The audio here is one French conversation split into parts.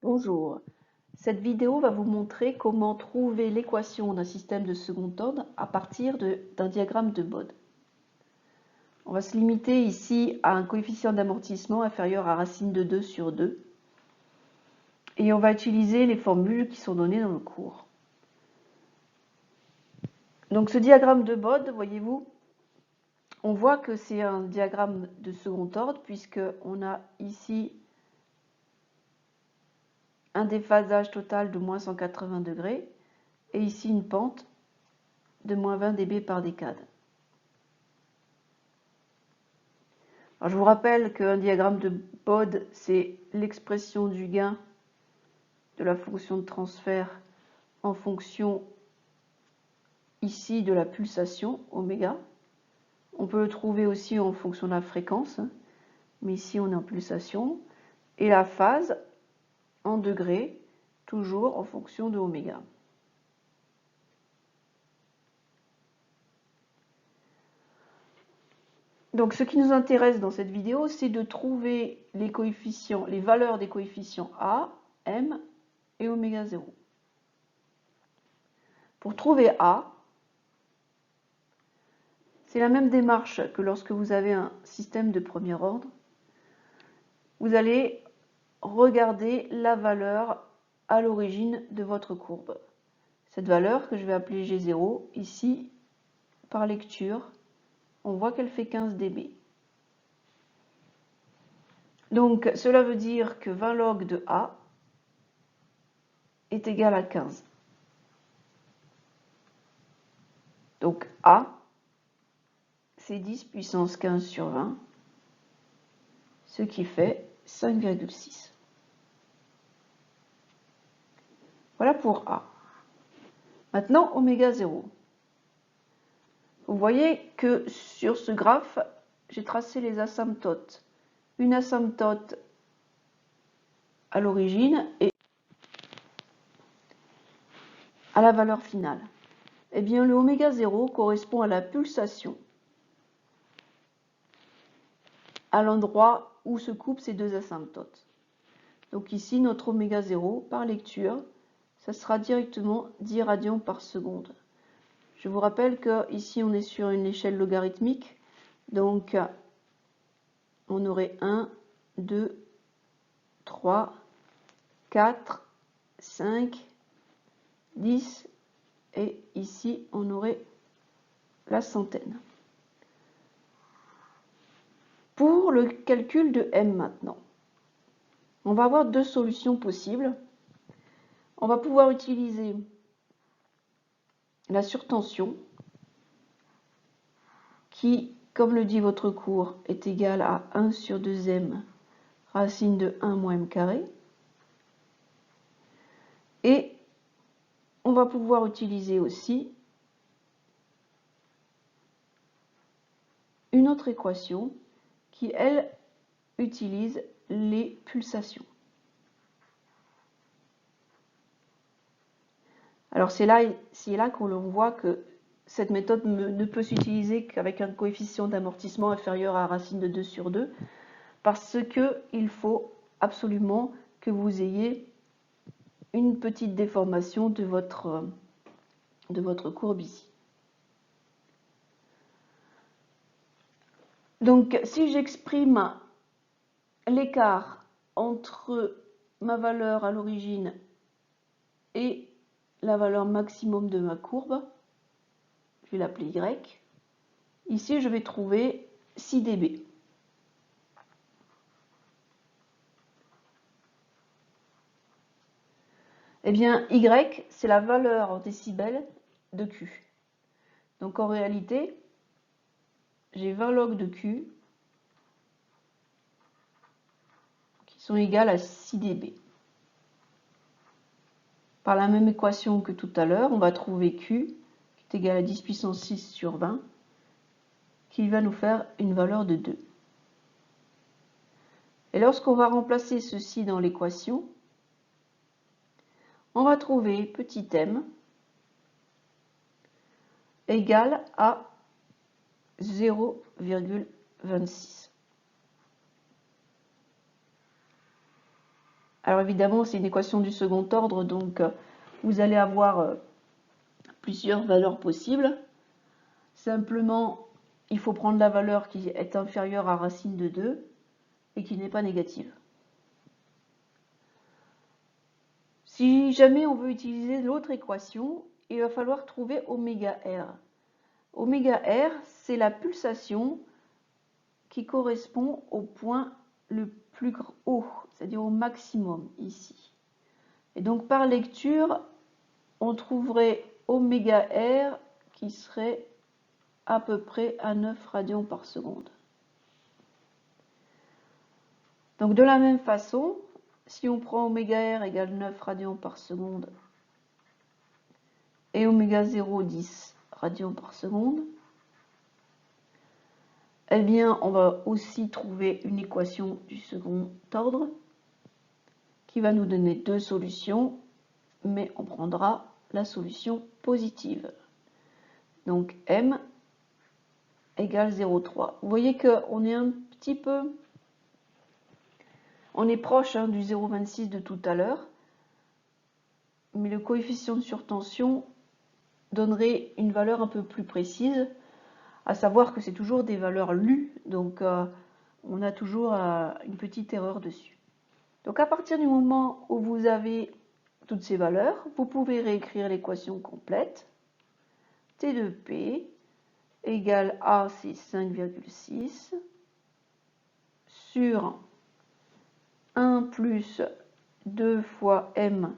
Bonjour, cette vidéo va vous montrer comment trouver l'équation d'un système de second ordre à partir d'un diagramme de Bode. On va se limiter ici à un coefficient d'amortissement inférieur à racine de 2 sur 2 et on va utiliser les formules qui sont données dans le cours. Donc ce diagramme de Bode, voyez-vous, on voit que c'est un diagramme de second ordre puisqu'on a ici un déphasage total de moins 180 degrés et ici une pente de moins 20 dB par décade. Alors, je vous rappelle qu'un diagramme de Bode, c'est l'expression du gain de la fonction de transfert en fonction ici de la pulsation, oméga. On peut le trouver aussi en fonction de la fréquence, mais ici on est en pulsation. Et la phase en degrés, toujours en fonction de oméga. Donc ce qui nous intéresse dans cette vidéo, c'est de trouver les coefficients, les valeurs des coefficients A, M et oméga 0. Pour trouver A, c'est la même démarche que lorsque vous avez un système de premier ordre. Vous allez regarder la valeur à l'origine de votre courbe. Cette valeur que je vais appeler G0, ici, par lecture, on voit qu'elle fait 15 dB. Donc cela veut dire que 20 log de A est égal à 15. Donc A, c'est 10 puissance 15 sur 20, ce qui fait 5,6. Voilà pour A. Maintenant, oméga 0. Vous voyez que sur ce graphe, j'ai tracé les asymptotes. Une asymptote à l'origine et à la valeur finale. Eh bien, le oméga 0 correspond à la pulsation à l'endroit où se coupent ces deux asymptotes. Donc ici, notre oméga 0, par lecture, ça sera directement 10 radians par seconde. Je vous rappelle que ici on est sur une échelle logarithmique, donc on aurait 1, 2, 3, 4, 5, 10, et ici on aurait la centaine. Pour le calcul de M maintenant, on va avoir deux solutions possibles. On va pouvoir utiliser la surtension qui, comme le dit votre cours, est égale à 1 sur 2m racine de 1 moins m carré. Et on va pouvoir utiliser aussi une autre équation qui, elle, utilise les pulsations. Alors c'est là qu'on voit que cette méthode ne peut s'utiliser qu'avec un coefficient d'amortissement inférieur à racine de 2 sur 2, parce qu'il faut absolument que vous ayez une petite déformation de votre courbe ici. Donc si j'exprime l'écart entre ma valeur à l'origine et la valeur maximum de ma courbe, je vais l'appeler Y, ici je vais trouver 6 dB. Eh bien, Y, c'est la valeur en décibels de Q. Donc en réalité, j'ai 20 log de Q qui sont égales à 6 dB. Par la même équation que tout à l'heure, on va trouver Q qui est égal à 10 puissance 6 sur 20, qui va nous faire une valeur de 2. Et lorsqu'on va remplacer ceci dans l'équation, on va trouver petit m égal à 0,26. 26. Alors évidemment, c'est une équation du second ordre, donc vous allez avoir plusieurs valeurs possibles. Simplement, il faut prendre la valeur qui est inférieure à racine de 2 et qui n'est pas négative. Si jamais on veut utiliser l'autre équation, il va falloir trouver oméga R. Oméga R, c'est la pulsation qui correspond au point le plus haut, c'est-à-dire au maximum ici. Et donc par lecture, on trouverait oméga R qui serait à peu près à 9 radians par seconde. Donc de la même façon, si on prend oméga R égale 9 radians par seconde et oméga 0 10 radians par seconde, eh bien on va aussi trouver une équation du second ordre qui va nous donner deux solutions, mais on prendra la solution positive. Donc M égale 0,3. Vous voyez qu'on est un petit peu... On est proche du 0,26 de tout à l'heure, mais le coefficient de surtension donnerait une valeur un peu plus précise, à savoir que c'est toujours des valeurs lues, donc on a toujours une petite erreur dessus. Donc à partir du moment où vous avez toutes ces valeurs, vous pouvez réécrire l'équation complète. T de P égale A, c'est 5,6 sur 1 plus 2 fois M,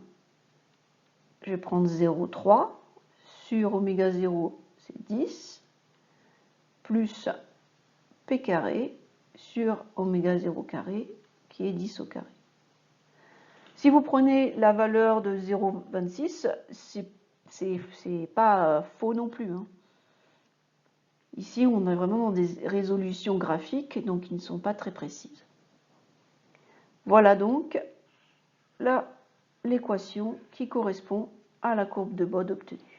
je vais prendre 0,3, sur oméga 0, c'est 10, plus P carré sur oméga 0 carré, qui est 10 au carré. Si vous prenez la valeur de 0,26, c'est pas faux non plus. Ici, on est vraiment dans des résolutions graphiques, donc qui ne sont pas très précises. Voilà donc l'équation qui correspond à la courbe de Bode obtenue.